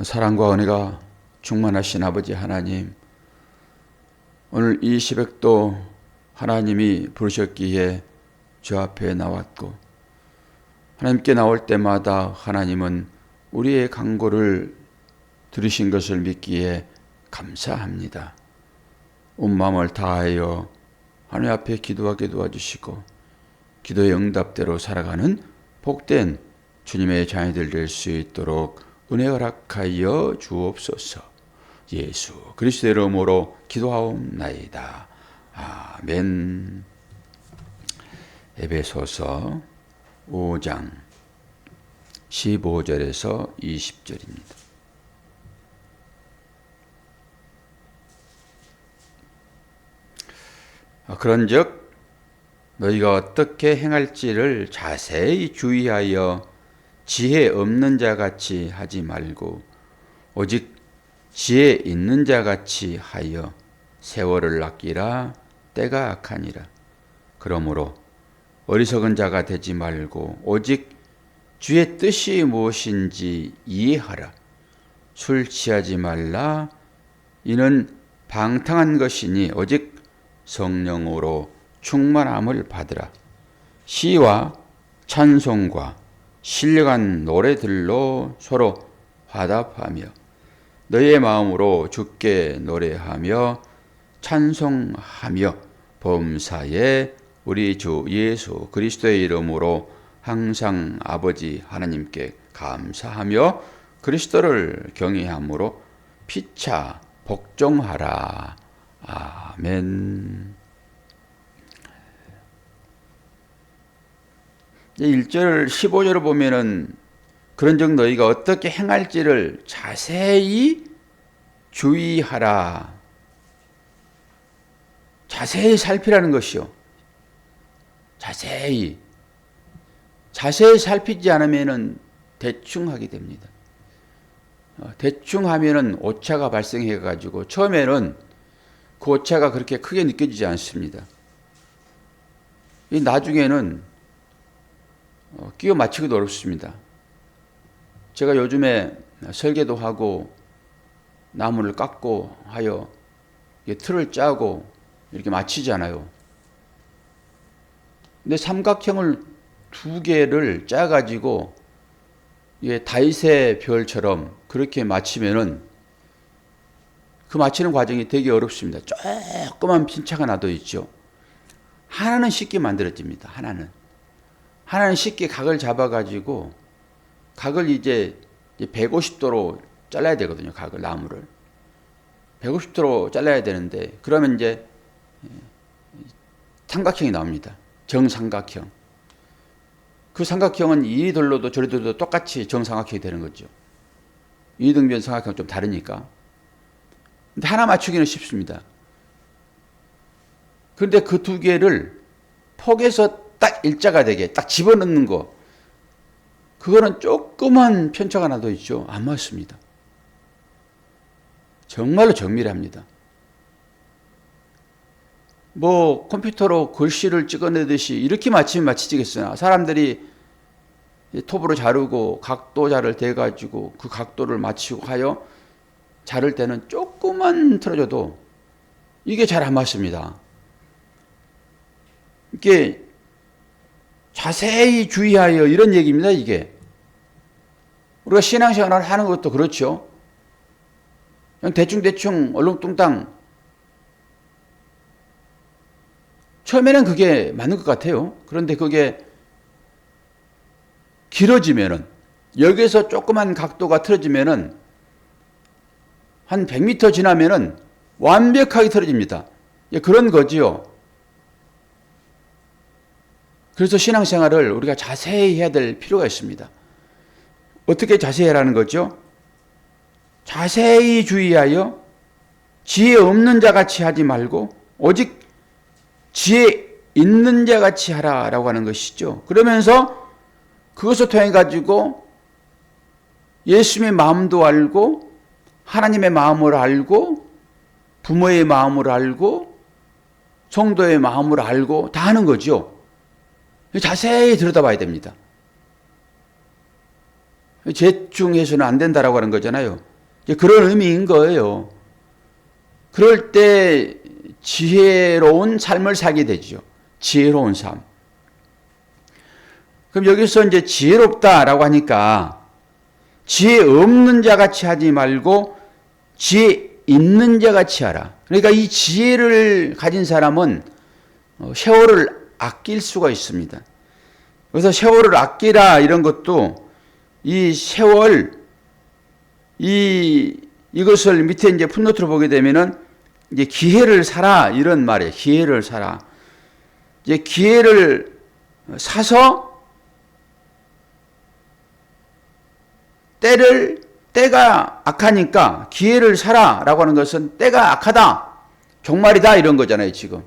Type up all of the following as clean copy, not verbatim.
사랑과 은혜가 충만하신 아버지 하나님, 오늘 이 새벽도 하나님이 부르셨기에 저 앞에 나왔고, 하나님께 나올 때마다 하나님은 우리의 간구를 들으신 것을 믿기에 감사합니다. 온 마음을 다하여 하나님 앞에 기도하게 도와주시고, 기도의 응답대로 살아가는 복된 주님의 자녀들 될 수 있도록 은혜 허락하여 주옵소서. 예수 그리스도의 이름으로 기도하옵나이다. 아멘. 에베소서 5장 15절에서 20절입니다. 그런즉 너희가 어떻게 행할지를 자세히 주의하여 지혜 없는 자같이 하지 말고 오직 지혜 있는 자같이 하여 세월을 아끼라. 때가 악하니라. 그러므로 어리석은 자가 되지 말고 오직 주의 뜻이 무엇인지 이해하라. 술 취하지 말라. 이는 방탕한 것이니 오직 성령으로 충만함을 받으라. 시와 찬송과 신령한 노래들로 서로 화답하며 너희의 마음으로 주께 노래하며 찬송하며 범사에 우리 주 예수 그리스도의 이름으로 항상 아버지 하나님께 감사하며 그리스도를 경외함으로 피차 복종하라. 아멘. 1절 15절을 보면은 그런즉 너희가 어떻게 행할지를 자세히 주의하라. 자세히 살피라는 것이요. 자세히 살피지 않으면은 대충 하게 됩니다. 대충 하면은 오차가 발생해 가지고 처음에는 그 오차가 그렇게 크게 느껴지지 않습니다. 나중에는 끼워 맞추기도 어렵습니다. 제가 요즘에 설계도 하고 나무를 깎고 하여 틀을 짜고 이렇게 맞추잖아요. 근데 삼각형을 두 개를 짜가지고 다윗의 별처럼 그렇게 맞추면은 그 맞추는 과정이 되게 어렵습니다. 조그만 핀차가 나도 있죠. 하나는 쉽게 만들어집니다. 하나는 쉽게 각을 잡아가지고 각을 이제 150도로 잘라야 되거든요. 각을, 나무를 150도로 잘라야 되는데 그러면 이제 삼각형이 나옵니다. 정삼각형. 그 삼각형은 이리 돌려도 저리 돌려도 똑같이 정삼각형이 되는 거죠. 이등변 삼각형은 좀 다르니까. 근데 하나 맞추기는 쉽습니다. 그런데 그 두 개를 폭에서 딱 일자가 되게 딱 집어넣는 거, 그거는 조그만 편차가 나도 있죠. 안 맞습니다. 정말로 정밀합니다. 컴퓨터로 글씨를 찍어내듯이 이렇게 맞추면 맞히지겠어요. 사람들이 톱으로 자르고 각도 자를 대가지고 그 각도를 맞추고 하여 자를 때는 조금만 틀어줘도 이게 잘 안 맞습니다. 이게 자세히 주의하여 이런 얘기입니다. 이게 우리가 신앙생활을 하는 것도 그렇죠. 그냥 대충 얼렁뚱땅 처음에는 그게 맞는 것 같아요. 그런데 그게 길어지면은 여기에서 조그만 각도가 틀어지면은 한 100m 지나면은 완벽하게 틀어집니다. 그런 거지요. 그래서 신앙생활을 우리가 자세히 해야 될 필요가 있습니다. 어떻게 자세히 하라는 거죠? 자세히 주의하여 지혜 없는 자같이 하지 말고 오직 지혜 있는 자같이 하라라고 하는 것이죠. 그러면서 그것을 통해 가지고 예수님의 마음도 알고 하나님의 마음을 알고 부모의 마음을 알고 성도의 마음을 알고 다 하는 거죠. 자세히 들여다봐야 됩니다. 재충해서는 안 된다라고 하는 거잖아요. 그런 의미인 거예요. 그럴 때 지혜로운 삶을 살게 되죠. 지혜로운 삶. 그럼 여기서 이제 지혜롭다라고 하니까 지혜 없는 자 같이 하지 말고 지혜 있는 자 같이 하라. 그러니까 이 지혜를 가진 사람은 세월을 아낄 수가 있습니다. 그래서 세월을 아끼라 이런 것도 이 세월 이것을 밑에 이제 풋노트로 보게 되면은 이제 기회를 사라 이런 말이에요. 기회를 사라. 이제 기회를 사서 때가 악하니까 기회를 사라라고 하는 것은 때가 악하다, 종말이다 이런 거잖아요. 지금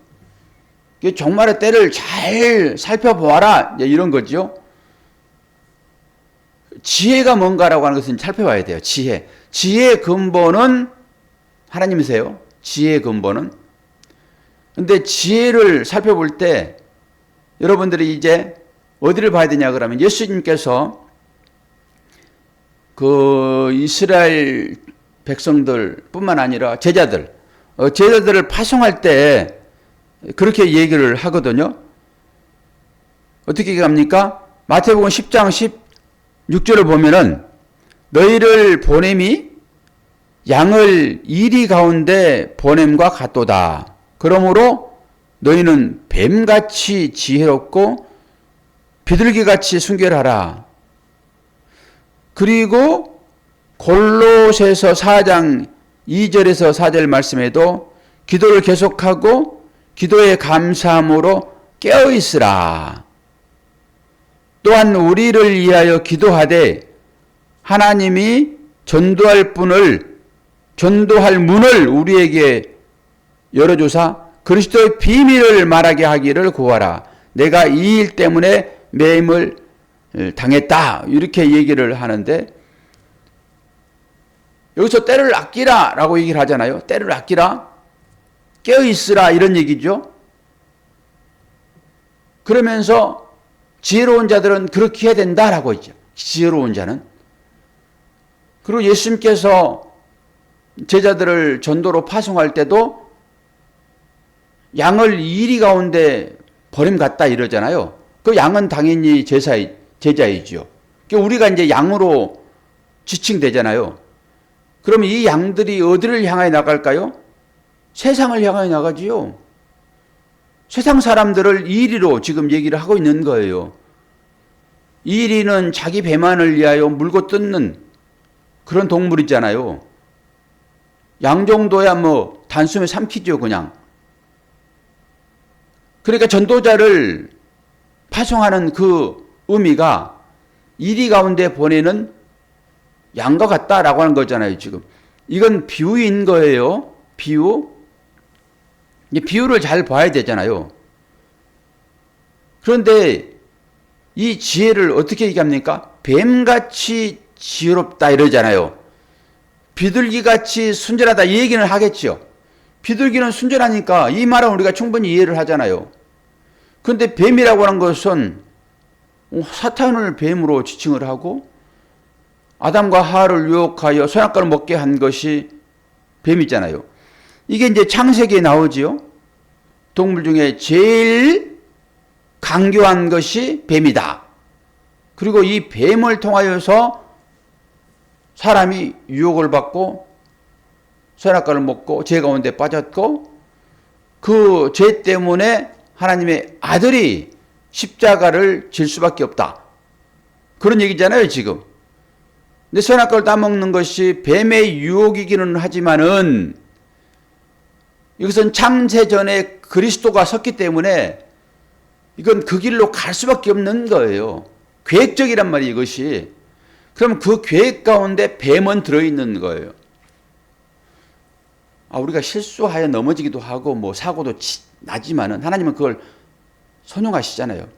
종말의 때를 잘 살펴보아라 이런 거죠. 지혜가 뭔가라고 하는 것은 살펴봐야 돼요. 지혜의 근본은 하나님이세요. 지혜의 근본은. 근데 지혜를 살펴볼 때 여러분들이 이제 어디를 봐야 되냐 그러면 예수님께서 그 이스라엘 백성들 뿐만 아니라 제자들을 파송할 때 그렇게 얘기를 하거든요. 어떻게 얘기합니까? 마태복음 10장 16절을 보면은 너희를 보냄이 양을 이리 가운데 보냄과 같도다. 그러므로 너희는 뱀같이 지혜롭고 비둘기같이 순결하라. 그리고 골로새서 4장 2절에서 4절 말씀에도 기도를 계속하고 기도에 감사함으로 깨어있으라. 또한 우리를 위하여 기도하되 하나님이 전도할 문을 우리에게 열어주사 그리스도의 비밀을 말하게 하기를 구하라. 내가 이 일 때문에 매임을 당했다. 이렇게 얘기를 하는데 여기서 때를 아끼라 라고 얘기를 하잖아요. 때를 아끼라. 깨어있으라 이런 얘기죠. 그러면서 지혜로운 자들은 그렇게 해야 된다라고 했죠. 지혜로운 자는. 그리고 예수님께서 제자들을 전도로 파송할 때도 양을 이리 가운데 버림갔다 이러잖아요. 그 양은 당연히 제자이죠. 우리가 이제 양으로 지칭되잖아요. 그러면 이 양들이 어디를 향하여 나갈까요? 세상을 향하여 나가지요. 세상 사람들을 이리로 지금 얘기를 하고 있는 거예요. 이리는 자기 배만을 위하여 물고 뜯는 그런 동물이잖아요. 양 정도야 뭐 단숨에 삼키죠 그냥. 그러니까 전도자를 파송하는 그 의미가 이리 가운데 보내는 양과 같다라고 하는 거잖아요 지금. 이건 비유인 거예요. 비유. 비유를 잘 봐야 되잖아요. 그런데 이 지혜를 어떻게 얘기합니까? 뱀같이 지혜롭다 이러잖아요. 비둘기같이 순전하다 이 얘기는 하겠죠. 비둘기는 순전하니까 이 말은 우리가 충분히 이해를 하잖아요. 그런데 뱀이라고 하는 것은 사탄을 뱀으로 지칭을 하고 아담과 하와를 유혹하여 선악과를 먹게 한 것이 뱀이잖아요. 이게 이제 창세기에 나오지요. 동물 중에 제일 강교한 것이 뱀이다. 그리고 이 뱀을 통하여서 사람이 유혹을 받고 선악과를 먹고 죄 가운데 빠졌고 그 죄 때문에 하나님의 아들이 십자가를 질 수밖에 없다. 그런 얘기잖아요 지금. 근데 선악과를 따먹는 것이 뱀의 유혹이기는 하지만은 이것은 창세전에 그리스도가 섰기 때문에 이건 그 길로 갈 수밖에 없는 거예요. 계획적이란 말이에요 이것이. 그럼 그 계획 가운데 뱀은 들어있는 거예요. 우리가 실수하여 넘어지기도 하고 뭐 사고도 나지만은 하나님은 그걸 선용하시잖아요.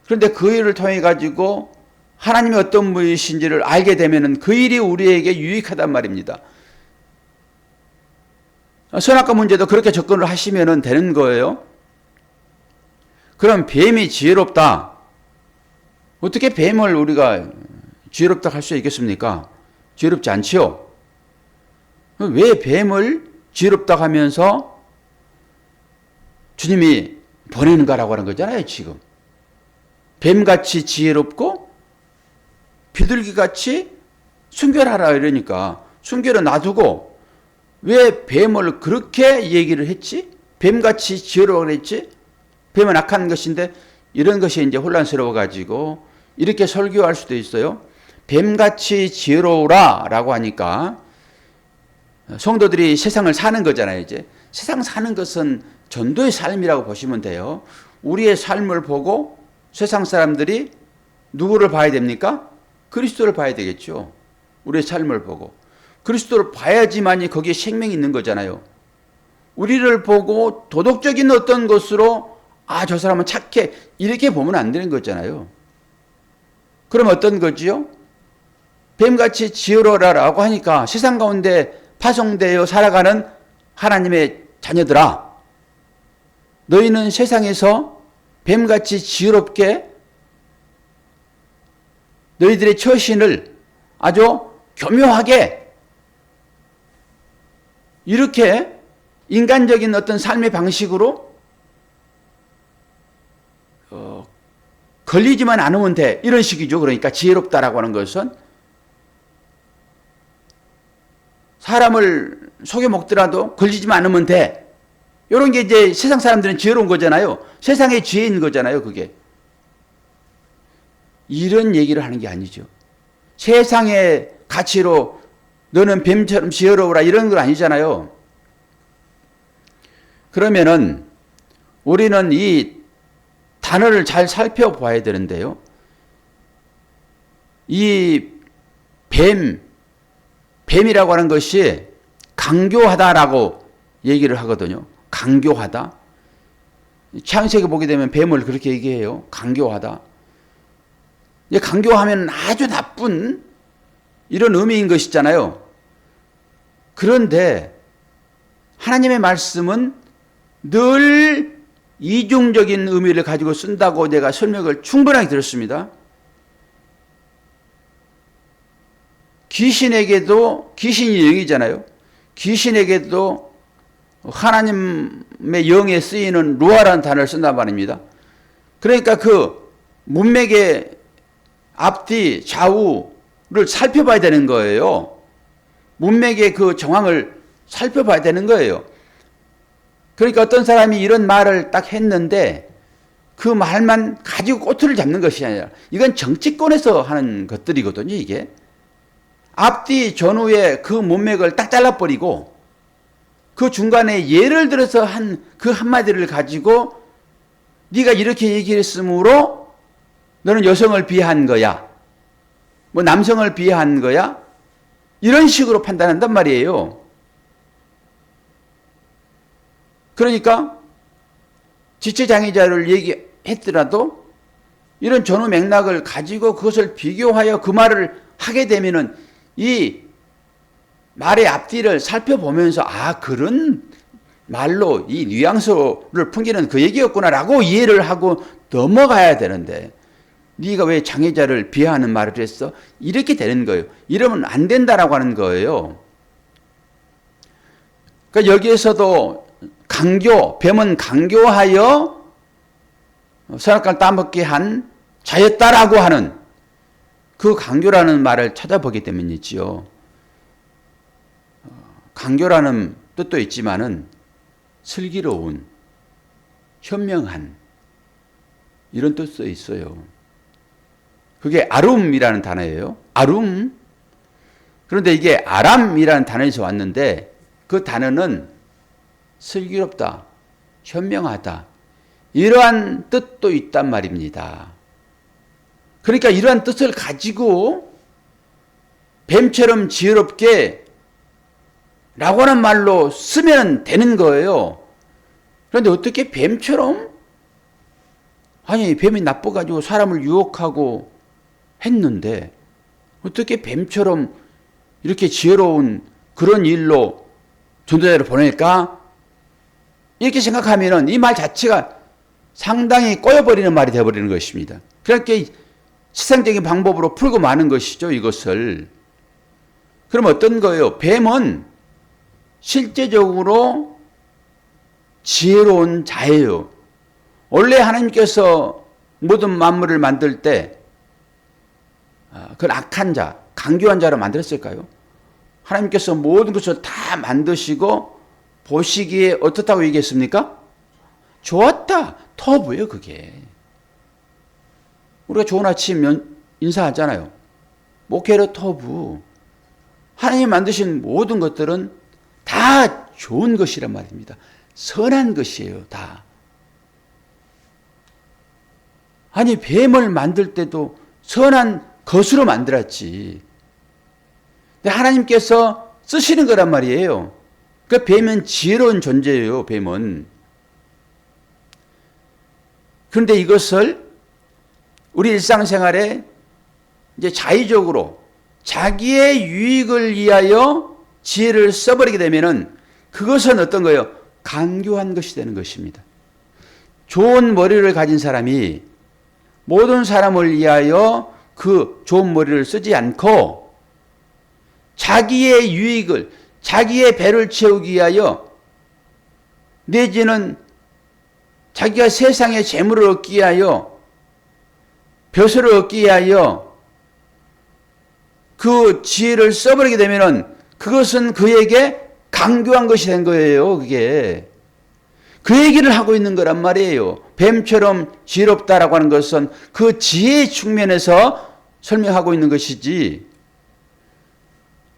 그런데 그 일을 통해 가지고 하나님이 어떤 분이신지를 알게 되면은 그 일이 우리에게 유익하단 말입니다. 선악과 문제도 그렇게 접근을 하시면 되는 거예요. 그럼 뱀이 지혜롭다. 어떻게 뱀을 우리가 지혜롭다고 할 수 있겠습니까? 지혜롭지 않지요. 왜 뱀을 지혜롭다고 하면서 주님이 보내는가라고 하는 거잖아요, 지금. 뱀같이 지혜롭고 비둘기같이 순결하라 이러니까 순결을 놔두고 왜 뱀을 그렇게 얘기를 했지? 뱀같이 지혜로워 그랬지? 뱀은 악한 것인데 이런 것이 이제 혼란스러워가지고 이렇게 설교할 수도 있어요. 뱀같이 지혜로우라 라고 하니까 성도들이 세상을 사는 거잖아요. 이제 세상 사는 것은 전도의 삶이라고 보시면 돼요. 우리의 삶을 보고 세상 사람들이 누구를 봐야 됩니까? 그리스도를 봐야 되겠죠. 우리의 삶을 보고 그리스도를 봐야지만이 거기에 생명이 있는 거잖아요. 우리를 보고 도덕적인 어떤 것으로 저 사람은 착해 이렇게 보면 안 되는 거잖아요. 그럼 어떤 거지요? 뱀같이 지혜로라라고 하니까 세상 가운데 파송되어 살아가는 하나님의 자녀들아, 너희는 세상에서 뱀같이 지혜롭게 너희들의 처신을 아주 교묘하게 이렇게 인간적인 어떤 삶의 방식으로 걸리지만 않으면 돼. 이런 식이죠. 그러니까 지혜롭다라고 하는 것은 사람을 속여 먹더라도 걸리지만 않으면 돼. 이런 게 이제 세상 사람들은 지혜로운 거잖아요. 세상의 지혜인 거잖아요. 그게. 이런 얘기를 하는 게 아니죠. 세상의 가치로 너는 뱀처럼 지혜로우라 이런 건 아니잖아요. 그러면은 우리는 이 단어를 잘 살펴봐야 되는데요. 이 뱀이라고 하는 것이 강교하다라고 얘기를 하거든요. 강교하다. 창세기 보게 되면 뱀을 그렇게 얘기해요. 강교하다. 강교하면 아주 나쁜 이런 의미인 것이잖아요. 그런데 하나님의 말씀은 늘 이중적인 의미를 가지고 쓴다고 내가 설명을 충분하게 들었습니다. 귀신에게도 귀신이 영이잖아요. 귀신에게도 하나님의 영에 쓰이는 루아라는 단어를 쓴단 말입니다. 그러니까 그 문맥의 앞뒤 좌우를 살펴봐야 되는 거예요. 문맥의 그 정황을 살펴봐야 되는 거예요. 그러니까 어떤 사람이 이런 말을 딱 했는데 그 말만 가지고 꼬투리를 잡는 것이 아니라 이건 정치권에서 하는 것들이거든요. 이게 앞뒤 전후의 그 문맥을 딱 잘라버리고 그 중간에 예를 들어서 한 그 한마디를 가지고 네가 이렇게 얘기했으므로 너는 여성을 비하한 거야. 뭐 남성을 비하한 거야. 이런 식으로 판단한단 말이에요. 그러니까 지체장애자를 얘기했더라도 이런 전후 맥락을 가지고 그것을 비교하여 그 말을 하게 되면은 이 말의 앞뒤를 살펴보면서 그런 말로 이 뉘앙스를 풍기는 그 얘기였구나라고 이해를 하고 넘어가야 되는데 네가 왜 장애자를 비하하는 말을 했어? 이렇게 되는 거예요. 이러면 안 된다라고 하는 거예요. 그러니까 여기에서도 뱀은 강교하여 선악과를 따먹게 한 자였다라고 하는 그 강교라는 말을 찾아보게 되면이지요. 강교라는 뜻도 있지만은 슬기로운, 현명한 이런 뜻도 있어요. 그게 아룸이라는 단어예요. 아룸. 그런데 이게 아람이라는 단어에서 왔는데 그 단어는 슬기롭다, 현명하다 이러한 뜻도 있단 말입니다. 그러니까 이러한 뜻을 가지고 뱀처럼 지혜롭게 라고 하는 말로 쓰면 되는 거예요. 그런데 어떻게 뱀처럼? 아니 뱀이 나빠가지고 사람을 유혹하고 했는데 어떻게 뱀처럼 이렇게 지혜로운 그런 일로 전도자를 보낼까? 이렇게 생각하면은 이 말 자체가 상당히 꼬여버리는 말이 되어버리는 것입니다. 그러니까 세상적인 방법으로 풀고 마는 것이죠, 이것을. 그럼 어떤 거예요? 뱀은 실제적으로 지혜로운 자예요. 원래 하나님께서 모든 만물을 만들 때 그걸 악한 자, 강교한 자로 만들었을까요? 하나님께서 모든 것을 다 만드시고 보시기에 어떻다고 얘기했습니까? 좋았다. 터부예요, 그게. 우리가 좋은 아침 인사하잖아요. 모케르 터부. 하나님이 만드신 모든 것들은 다 좋은 것이란 말입니다. 선한 것이에요, 다. 아니, 뱀을 만들 때도 선한 것으로 만들었지. 근데 하나님께서 쓰시는 거란 말이에요. 그 뱀은 지혜로운 존재예요, 뱀은. 그런데 이것을 우리 일상생활에 이제 자의적으로 자기의 유익을 위하여 지혜를 써버리게 되면은 그것은 어떤 거예요? 강교한 것이 되는 것입니다. 좋은 머리를 가진 사람이 모든 사람을 위하여 그 좋은 머리를 쓰지 않고 자기의 유익을, 자기의 배를 채우기 위하여 내지는 자기가 세상에 재물을 얻기 위하여 벼슬을 얻기 위하여 그 지혜를 써버리게 되면은 그것은 그에게 강교한 것이 된 거예요, 그게. 그 얘기를 하고 있는 거란 말이에요. 뱀처럼 지혜롭다라고 하는 것은 그 지혜의 측면에서 설명하고 있는 것이지,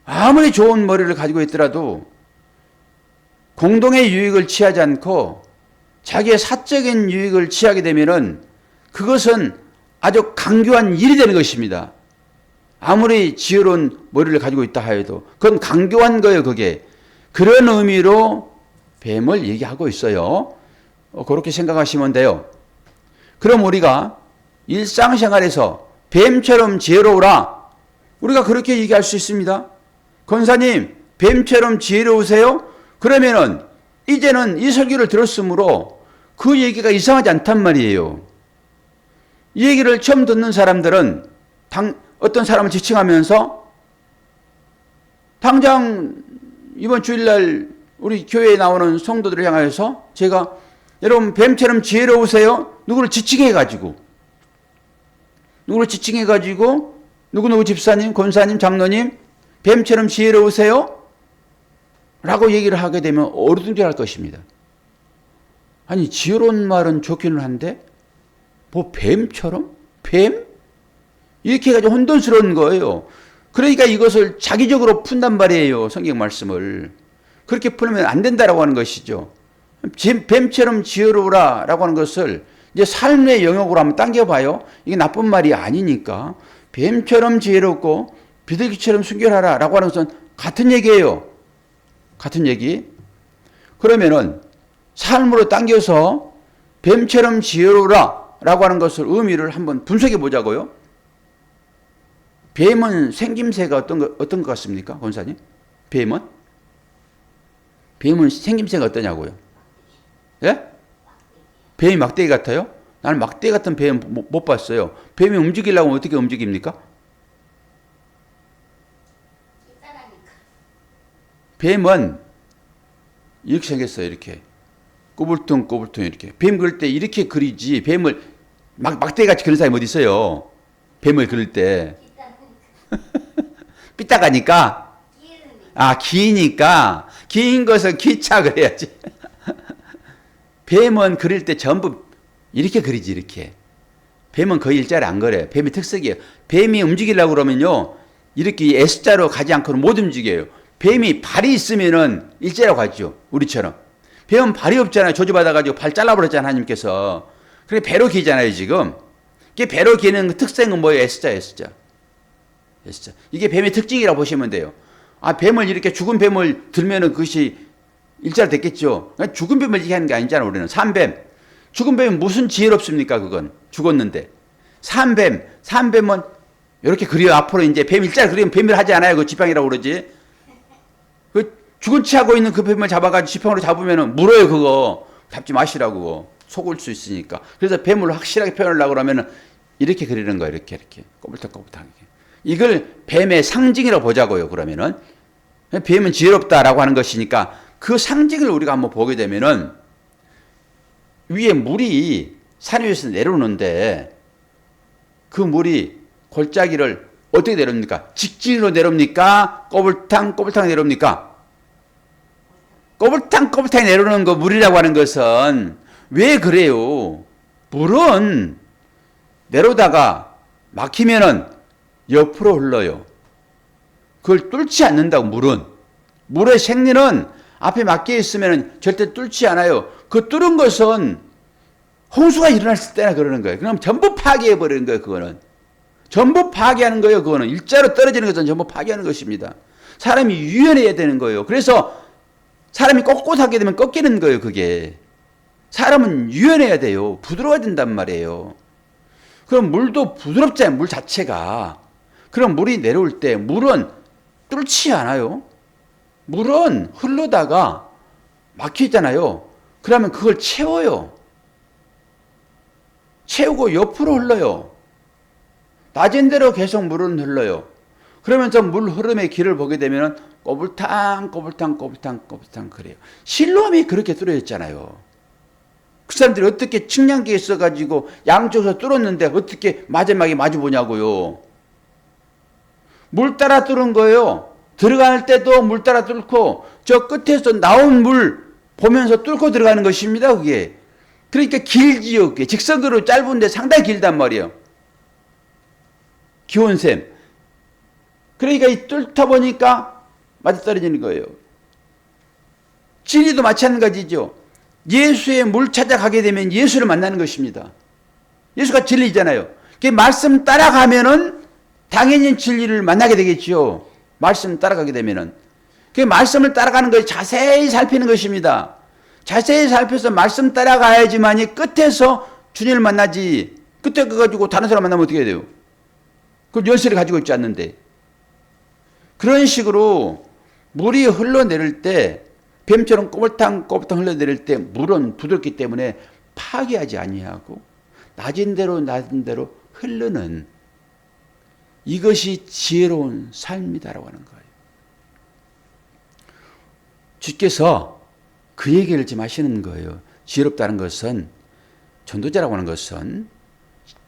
아무리 좋은 머리를 가지고 있더라도 공동의 유익을 취하지 않고 자기의 사적인 유익을 취하게 되면은 그것은 아주 강교한 일이 되는 것입니다. 아무리 지혜로운 머리를 가지고 있다 하여도 그건 강교한 거예요, 그게. 그런 의미로 뱀을 얘기하고 있어요. 그렇게 생각하시면 돼요. 그럼 우리가 일상생활에서 뱀처럼 지혜로우라, 우리가 그렇게 얘기할 수 있습니다. 권사님, 뱀처럼 지혜로우세요? 그러면은 이제는 이 설교를 들었으므로 그 얘기가 이상하지 않단 말이에요. 이 얘기를 처음 듣는 사람들은 어떤 사람을 지칭하면서 당장 이번 주일날 우리 교회에 나오는 성도들을 향하여서 제가 여러분 뱀처럼 지혜로우세요? 누구를 지칭해가지고 누구누구 집사님, 권사님, 장로님 뱀처럼 지혜로우세요? 라고 얘기를 하게 되면 어리둥절할 것입니다. 아니, 지혜로운 말은 좋기는 한데 뭐 뱀처럼? 뱀? 이렇게 해가지고 혼돈스러운 거예요. 그러니까 이것을 자기적으로 푼단 말이에요, 성경 말씀을. 그렇게 풀면 안 된다라고 하는 것이죠. 뱀처럼 지혜로우라 라고 하는 것을 이제 삶의 영역으로 한번 당겨봐요. 이게 나쁜 말이 아니니까. 뱀처럼 지혜롭고 비둘기처럼 순결하라 라고 하는 것은 같은 얘기예요. 같은 얘기. 그러면은 삶으로 당겨서 뱀처럼 지혜로우라 라고 하는 것을 의미를 한번 분석해 보자고요. 뱀은 생김새가 어떤 것 같습니까, 권사님? 뱀은 생김새가 어떠냐고요? 예? 뱀이 막대기 같아요? 나는 막대기 같은 뱀 못 봤어요. 뱀이 움직이려고 어떻게 움직입니까? 뱀은 이렇게 생겼어요, 이렇게. 꼬불퉁꼬불퉁 이렇게. 뱀 그릴 때 이렇게 그리지, 뱀을, 막대기 같이 그린 사람이 어디 있어요? 뱀을 그릴 때. 삐딱하니까? 기니까? 긴 것은 기차 그래야지. 뱀은 그릴 때 전부 이렇게 그리지, 이렇게. 뱀은 거의 일자리 안 그려요. 뱀의 특색이에요. 뱀이 움직이려고 그러면요, 이렇게 S자로 가지 않고는 못 움직여요. 뱀이 발이 있으면은 일자로 가죠, 우리처럼. 뱀은 발이 없잖아요. 저주받아가지고 발 잘라버렸잖아요, 하나님께서. 그래, 배로 기잖아요, 지금. 이게 배로 기는 특성은 뭐예요? S자. 이게 뱀의 특징이라고 보시면 돼요. 뱀을 이렇게 죽은 뱀을 들면은 그것이 일자로 됐겠죠. 죽은 뱀을 얘기하는 게 아니잖아요, 우리는. 산뱀. 죽은 뱀은 무슨 지혜롭습니까, 그건. 죽었는데. 산뱀은 이렇게 그려. 앞으로 이제 뱀 일자로 그리면 뱀을 하지 않아요. 그 지팡이라고 그러지. 그 죽은 치 하고 있는 그 뱀을 잡아가지고 지팡이로 잡으면은 물어요, 그거. 잡지 마시라고. 속을 수 있으니까. 그래서 뱀을 확실하게 표현하려고 그러면은 이렇게 그리는 거예요. 이렇게 꼬불탕꼬불탕하게. 이걸 뱀의 상징이라고 보자고요. 그러면은 뱀은 지혜롭다라고 하는 것이니까 그 상징을 우리가 한번 보게 되면은 위에 물이 산 위에서 내려오는데 그 물이 골짜기를 어떻게 내려옵니까? 직진으로 내려옵니까? 꼬불탕꼬불탕 내려옵니까? 꼬불탕꼬불탕 내려오는 거 물이라고 하는 것은 왜 그래요? 물은 내려오다가 막히면은 옆으로 흘러요. 그걸 뚫지 않는다고, 물은. 물의 생리는 앞에 막혀 있으면 절대 뚫지 않아요. 그 뚫은 것은 홍수가 일어났을 때나 그러는 거예요. 그럼 전부 파괴해버리는 거예요, 그거는. 전부 파괴하는 거예요, 그거는. 일자로 떨어지는 것은 전부 파괴하는 것입니다. 사람이 유연해야 되는 거예요. 그래서 사람이 꼿꼿하게 되면 꺾이는 거예요, 그게. 사람은 유연해야 돼요. 부드러워야 된단 말이에요. 그럼 물도 부드럽잖아요, 물 자체가. 그럼 물이 내려올 때 물은 뚫지 않아요. 물은 흐르다가 막히잖아요. 그러면 그걸 채워요. 채우고 옆으로 흘러요. 낮은 대로 계속 물은 흘러요. 그러면서 물 흐름의 길을 보게 되면 꼬불탕 그래요. 실로암이 그렇게 뚫어졌잖아요. 그 사람들이 어떻게 측량기에 있어가지고 양쪽에서 뚫었는데 어떻게 마지막에 마주 보냐고요. 물 따라 뚫은 거예요. 들어갈 때도 물 따라 뚫고 저 끝에서 나온 물 보면서 뚫고 들어가는 것입니다. 그게. 그러니까 길지요. 그게. 직선으로 짧은데 상당히 길단 말이에요. 기온샘. 그러니까 이 뚫다 보니까 맞아떨어지는 거예요. 진리도 마찬가지죠. 예수의 물 찾아가게 되면 예수를 만나는 것입니다. 예수가 진리잖아요. 그 말씀 따라가면은 당연히 진리를 만나게 되겠죠. 말씀 따라가게 되면은. 그 말씀을 따라가는 것을 자세히 살피는 것입니다. 자세히 살펴서 말씀 따라가야지만이 끝에서 주님을 만나지. 끝에 그 가지고 다른 사람 만나면 어떻게 해야 돼요? 그 열쇠를 가지고 있지 않는데. 그런 식으로 물이 흘러내릴 때 뱀처럼 꼬불탕꼬불탕 흘러내릴 때 물은 부드럽기 때문에 파괴하지 아니하고 낮은 대로 흐르는 이것이 지혜로운 삶이다라고 하는 거예요. 주께서 그 얘기를 지금 하시는 거예요. 지혜롭다는 것은, 전도자라고 하는 것은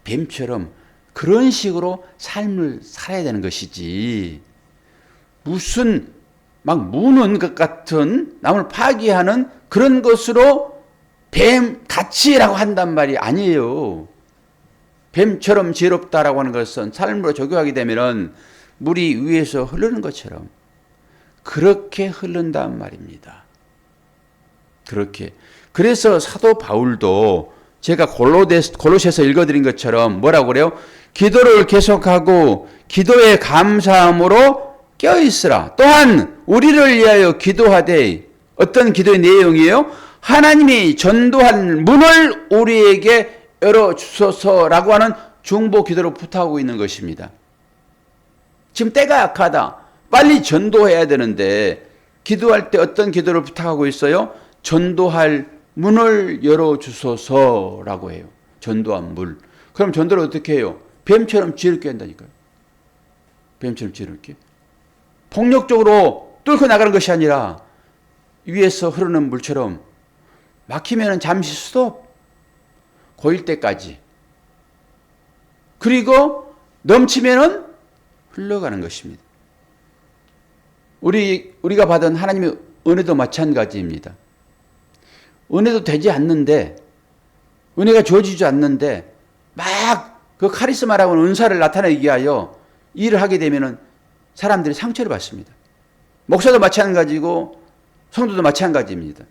뱀처럼 그런 식으로 삶을 살아야 되는 것이지, 무슨 막 무는 것 같은 남을 파괴하는 그런 것으로 뱀 같이라고 한단 말이 아니에요. 뱀처럼 지혜롭다라고 하는 것은 삶으로 적용하게 되면은 물이 위에서 흐르는 것처럼 그렇게 흐른단 말입니다. 그렇게. 그래서 사도 바울도 제가 골로새서 읽어드린 것처럼 뭐라고 그래요? 기도를 계속하고 기도에 감사함으로 껴있으라. 또한 우리를 위하여 기도하되, 어떤 기도의 내용이에요? 하나님이 전도한 문을 우리에게 열어주소서라고 하는 중보 기도를 부탁하고 있는 것입니다. 지금 때가 약하다. 빨리 전도해야 되는데 기도할 때 어떤 기도를 부탁하고 있어요? 전도할 문을 열어주소서라고 해요. 전도한 물. 그럼 전도를 어떻게 해요? 뱀처럼 지혜롭게 한다니까요. 뱀처럼 지혜롭게. 폭력적으로 뚫고 나가는 것이 아니라 위에서 흐르는 물처럼 막히면 잠시 스톱. 고일 때까지. 그리고 넘치면은 흘러가는 것입니다. 우리가 받은 하나님의 은혜도 마찬가지입니다. 은혜도 되지 않는데, 은혜가 주어지지 않는데 막 그 카리스마라고 하는 은사를 나타내기 위하여 일을 하게 되면은 사람들이 상처를 받습니다. 목사도 마찬가지고 성도도 마찬가지입니다.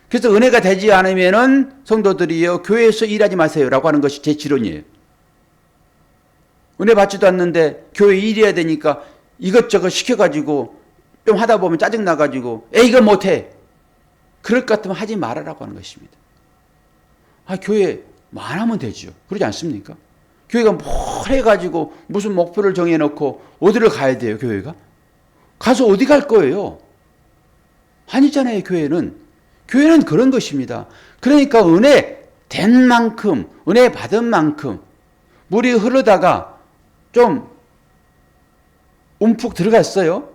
그래서 은혜가 되지 않으면은 성도들이요, 교회에서 일하지 마세요라고 하는 것이 제 지론이에요. 은혜 받지도 않는데 교회 일해야 되니까 이것저것 시켜가지고 좀 하다 보면 짜증 나가지고 이거 못해. 그럴 것 같으면 하지 말아라고 하는 것입니다. 교회 많으면 되죠. 그러지 않습니까? 교회가 뭘 해가지고 무슨 목표를 정해놓고 어디를 가야 돼요, 교회가? 가서 어디 갈 거예요? 아니잖아요, 교회는. 교회는 그런 것입니다. 그러니까 은혜 된 만큼, 은혜 받은 만큼 물이 흐르다가 좀 움푹 들어갔어요.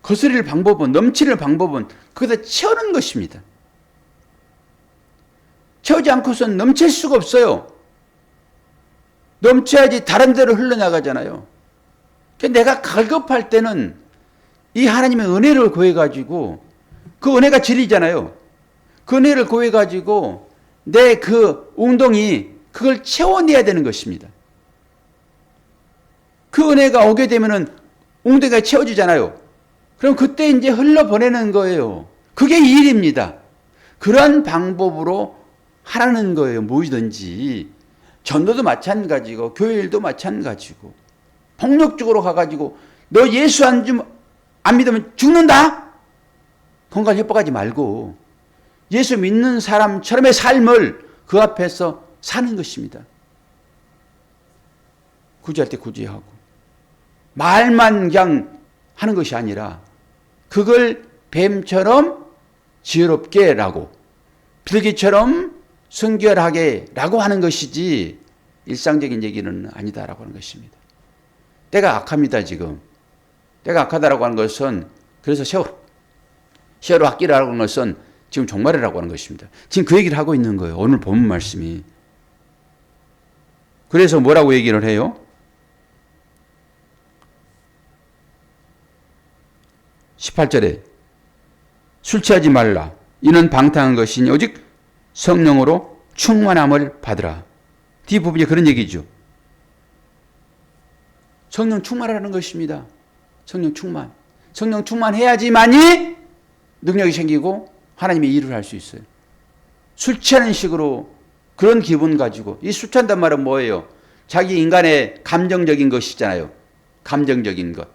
거스릴 방법은, 넘치는 방법은 거기다 채우는 것입니다. 채우지 않고서는 넘칠 수가 없어요. 넘쳐야지 다른 데로 흘러나가잖아요. 내가 갈급할 때는 이 하나님의 은혜를 구해가지고, 그 은혜가 진리잖아요. 그 은혜를 구해가지고 내 그 웅덩이, 그걸 채워내야 되는 것입니다. 그 은혜가 오게 되면은 웅덩이가 채워지잖아요. 그럼 그때 이제 흘러보내는 거예요. 그게 이 일입니다. 그런 방법으로 하라는 거예요. 무엇이든지. 전도도 마찬가지고 교회 일도 마찬가지고, 폭력적으로 가가지고 너 예수 안 믿으면 죽는다? 건강 협박하지 말고 예수 믿는 사람처럼의 삶을 그 앞에서 사는 것입니다. 구제할 때 구제하고, 말만 그냥 하는 것이 아니라 그걸 뱀처럼 지혜롭게 라고, 비둘기처럼 순결하게 라고 하는 것이지 일상적인 얘기는 아니다라고 하는 것입니다. 때가 악합니다. 지금 때가 악하다라고 하는 것은, 그래서 세월호 악기라고 하는 것은 지금 종말이라고 하는 것입니다. 지금 그 얘기를 하고 있는 거예요. 오늘 본문 말씀이. 그래서 뭐라고 얘기를 해요? 18절에 술 취하지 말라. 이는 방탕한 것이니 오직 성령으로 충만함을 받으라. 뒷부분이 그런 얘기죠. 성령 충만하라는 것입니다. 성령 충만. 성령 충만해야지만이 능력이 생기고 하나님의 일을 할 수 있어요. 술 취하는 식으로 그런 기분 가지고, 이 술 취한단 말은 뭐예요? 자기 인간의 감정적인 것이잖아요. 감정적인 것.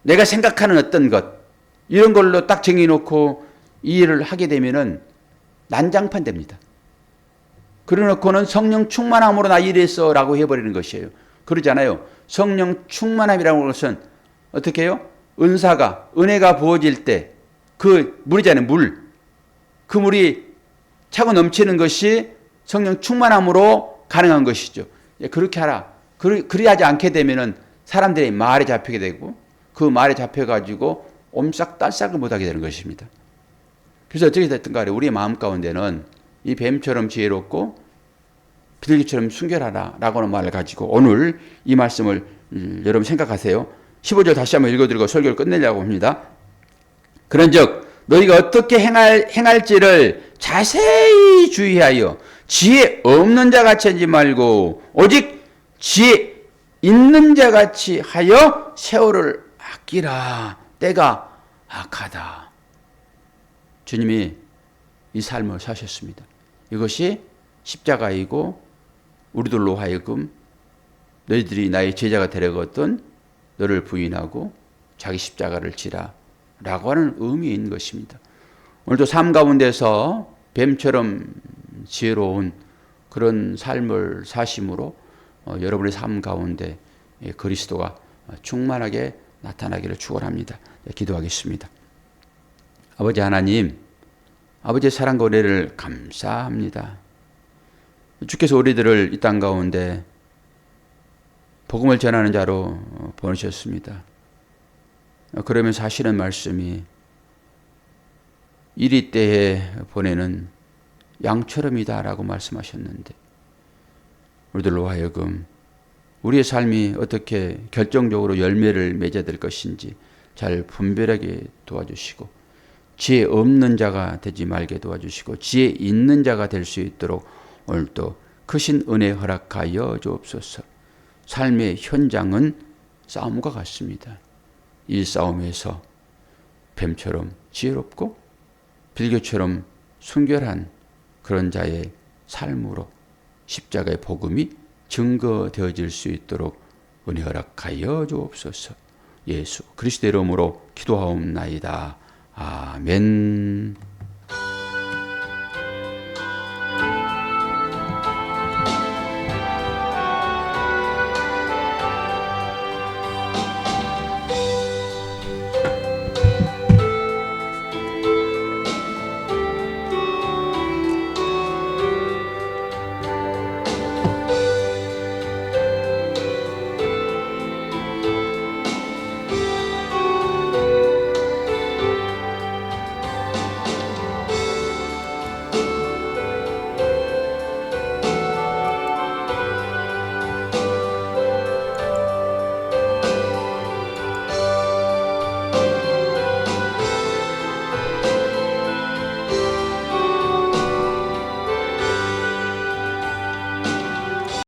내가 생각하는 어떤 것, 이런 걸로 딱 정해놓고 이 일을 하게 되면은 난장판 됩니다. 그래놓고는 성령 충만함으로 나 일했어 라고 해버리는 것이에요. 그러잖아요. 성령 충만함이라는 것은 어떻게 해요? 은혜가 부어질 때 그 물이잖아요. 그 물이 차고 넘치는 것이 성령 충만함으로 가능한 것이죠. 그렇게 하라. 그리하지 않게 되면은 사람들이 말에 잡히게 되고, 그 말에 잡혀가지고 옴싹달싹을 못하게 되는 것입니다. 그래서 어떻게 됐든 간에 우리의 마음 가운데는 이 뱀처럼 지혜롭고 비둘기처럼 순결하라 라고 하는 말을 가지고 오늘 이 말씀을 여러분 생각하세요. 15절 다시 한번 읽어드리고 설교를 끝내려고 합니다. 그런즉 너희가 어떻게 행할지를 자세히 주의하여 지혜 없는 자같이 하지 말고 오직 지혜 있는 자같이 하여 세월을 아끼라. 때가 악하다. 주님이 이 삶을 사셨습니다. 이것이 십자가이고 우리들로 하여금 너희들이 나의 제자가 되려거든 너를 부인하고 자기 십자가를 지라 라고 하는 의미인 것입니다. 오늘도 삶 가운데서 뱀처럼 지혜로운 그런 삶을 사심으로 여러분의 삶 가운데 그리스도가 충만하게 나타나기를 축원합니다. 기도하겠습니다. 아버지 하나님, 아버지의 사랑과 은혜를 감사합니다. 주께서 우리들을 이 땅 가운데 복음을 전하는 자로 보내셨습니다. 그러면서 하시는 말씀이 이리 때에 보내는 양처럼이다 라고 말씀하셨는데, 우리들로 하여금 우리의 삶이 어떻게 결정적으로 열매를 맺어야 될 것인지 잘 분별하게 도와주시고, 지혜 없는 자가 되지 말게 도와주시고 지혜 있는 자가 될 수 있도록 오늘도 크신 은혜 허락하여 주옵소서. 삶의 현장은 싸움과 같습니다. 이 싸움에서 뱀처럼 지혜롭고 비둘기처럼 순결한 그런 자의 삶으로 십자가의 복음이 증거되어질 수 있도록 은혜 허락하여 주옵소서. 예수 그리스도의 이름으로 기도하옵나이다. 아멘.